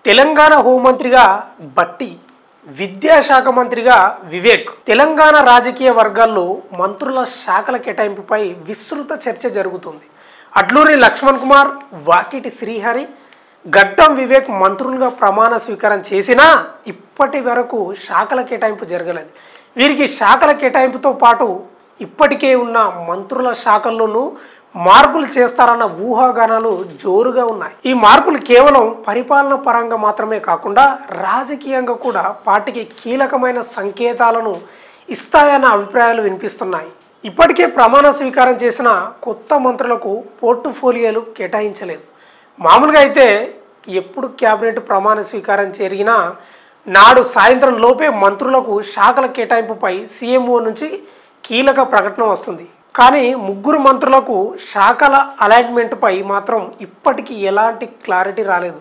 తెలంగాణ హోంమంత్రిగా బట్టి, విద్యాశాఖ మంత్రిగా వివేక్. తెలంగాణ రాజకీయ వర్గాల్లో మంత్రుల శాఖల కేటాయింపుపై విస్తృత చర్చ జరుగుతుంది. అడ్లూరి లక్ష్మణ్ కుమార్, వాకిటి శ్రీహరి, గడ్డం వివేక్ మంత్రులుగా ప్రమాణ స్వీకారం చేసినా ఇప్పటి వరకు శాఖల కేటాయింపు జరగలేదు. వీరికి శాఖల కేటాయింపుతో పాటు ఇప్పటికే ఉన్న మంత్రుల శాఖల్లోనూ మార్పులు చేస్తారన్న ఊహాగానాలు జోరుగా ఉన్నాయి. ఈ మార్పులు కేవలం పరిపాలన పరంగా మాత్రమే కాకుండా రాజకీయంగా కూడా పార్టీకి కీలకమైన సంకేతాలను ఇస్తాయన్న అభిప్రాయాలు వినిపిస్తున్నాయి. ఇప్పటికే ప్రమాణ స్వీకారం చేసిన కొత్త మంత్రులకు పోర్ట్ఫోలియోలు కేటాయించలేదు. మామూలుగా అయితే ఎప్పుడు క్యాబినెట్ ప్రమాణ స్వీకారం జరిగినా నాడు సాయంత్రం లోపే మంత్రులకు శాఖల కేటాయింపుపై సీఎంఓ నుంచి కీలక ప్రకటన వస్తుంది. కానీ ముగ్గురు మంత్రులకు శాఖల అలాట్మెంట్పై మాత్రం ఇప్పటికీ ఎలాంటి క్లారిటీ రాలేదు.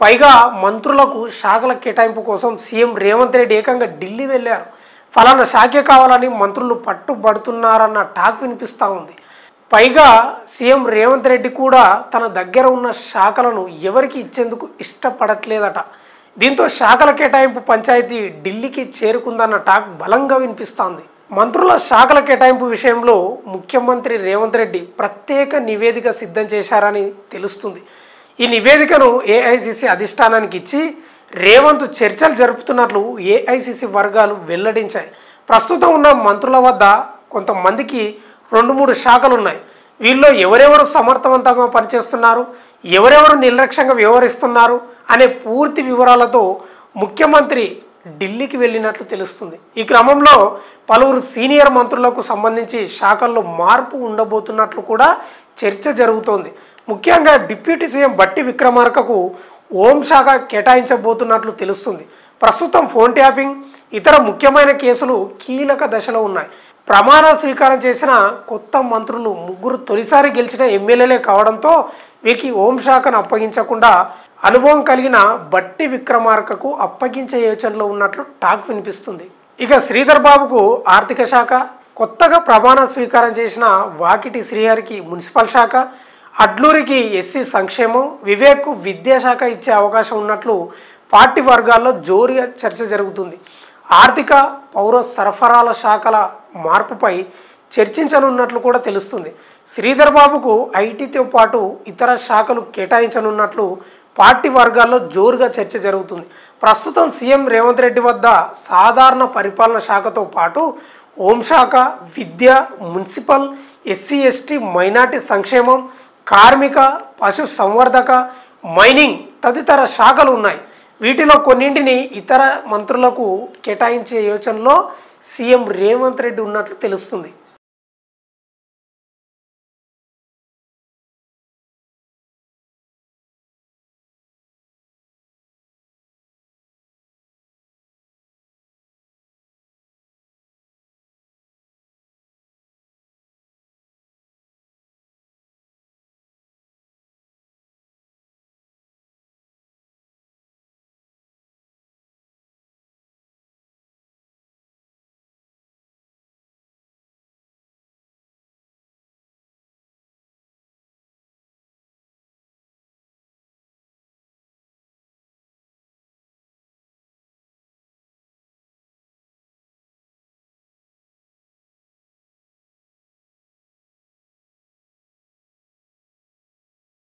పైగా మంత్రులకు శాఖల కేటాయింపు కోసం సీఎం రేవంత్ రెడ్డి ఏకంగా ఢిల్లీ వెళ్ళారు. ఫలానా శాఖే కావాలని మంత్రులు పట్టుబడుతున్నారన్న టాక్ వినిపిస్తూ ఉంది. పైగా సీఎం రేవంత్ రెడ్డి కూడా తన దగ్గర ఉన్న శాఖలను ఎవరికి ఇచ్చేందుకు ఇష్టపడట్లేదట. దీంతో శాఖల కేటాయింపు పంచాయతీ ఢిల్లీకి చేరుకుందన్న టాక్ బలంగా వినిపిస్తోంది. మంత్రుల శాఖల కేటాయింపు విషయంలో ముఖ్యమంత్రి రేవంత్ రెడ్డి ప్రత్యేక నివేదిక సిద్ధం చేశారని తెలుస్తుంది. ఈ నివేదికను ఏఐసిసి అధిష్టానానికి ఇచ్చి రేవంత్ చర్చలు జరుపుతున్నట్లు ఏఐసిసి వర్గాలు వెల్లడించాయి. ప్రస్తుతం ఉన్న మంత్రుల వద్ద కొంతమందికి 2-3 శాఖలు ఉన్నాయి. వీళ్ళలో ఎవరెవరు సమర్థవంతంగా పనిచేస్తున్నారు, ఎవరెవరు నిర్లక్ష్యంగా వ్యవహరిస్తున్నారు అనే పూర్తి వివరాలతో ముఖ్యమంత్రి ఢిల్లీకి వెళ్ళినట్లు తెలుస్తుంది. ఈ క్రమంలో పలువురు సీనియర్ మంత్రులకు సంబంధించి శాఖల్లో మార్పు ఉండబోతున్నట్లు కూడా చర్చ జరుగుతోంది. ముఖ్యంగా డిప్యూటీ సీఎం బట్టి విక్రమార్కకు హోంశాఖ కేటాయించబోతున్నట్లు తెలుస్తుంది. ప్రస్తుతం ఫోన్ ట్యాపింగ్, ఇతర ముఖ్యమైన కేసులు కీలక దశలో ఉన్నాయి. ప్రమాణ స్వీకారం చేసిన కొత్త మంత్రులు ముగ్గురు తొలిసారి గెలిచిన ఎమ్మెల్యేలే కావడంతో వీరికి హోంశాఖను అప్పగించకుండా అనుభవం కలిగిన బట్టి విక్రమార్కకు అప్పగించే యోచనలో ఉన్నట్లు టాక్ వినిపిస్తుంది. ఇక శ్రీధర్ బాబుకు ఆర్థిక శాఖ, కొత్తగా ప్రమాణ స్వీకారం చేసిన వాకిటి శ్రీహరికి మున్సిపల్ శాఖ, అడ్లూరికి ఎస్సీ సంక్షేమం, వివేక్కు విద్యాశాఖ ఇచ్చే అవకాశం ఉన్నట్లు పార్టీ వర్గాల్లో జోరుగా చర్చ జరుగుతుంది. ఆర్థిక, పౌర సరఫరాల శాఖల మార్పుపై చర్చించనున్నట్లు కూడా తెలుస్తుంది. శ్రీధర్ బాబుకు ఐటీతో పాటు ఇతర శాఖలు కేటాయించనున్నట్లు పార్టీ వర్గాల్లో జోరుగా చర్చ జరుగుతుంది. ప్రస్తుతం సీఎం రేవంత్ రెడ్డి వద్ద సాధారణ పరిపాలన శాఖతో పాటు హోంశాఖ, విద్య, మున్సిపల్, ఎస్సీ ఎస్టీ మైనార్టీ సంక్షేమం, కార్మిక, పశు సంవర్ధక, మైనింగ్ తదితర శాఖలు ఉన్నాయి. వీటిలో కొన్నింటిని ఇతర మంత్రులకు కేటాయించే యోచనలో సీఎం రేవంత్ రెడ్డి ఉన్నట్లు తెలుస్తుంది.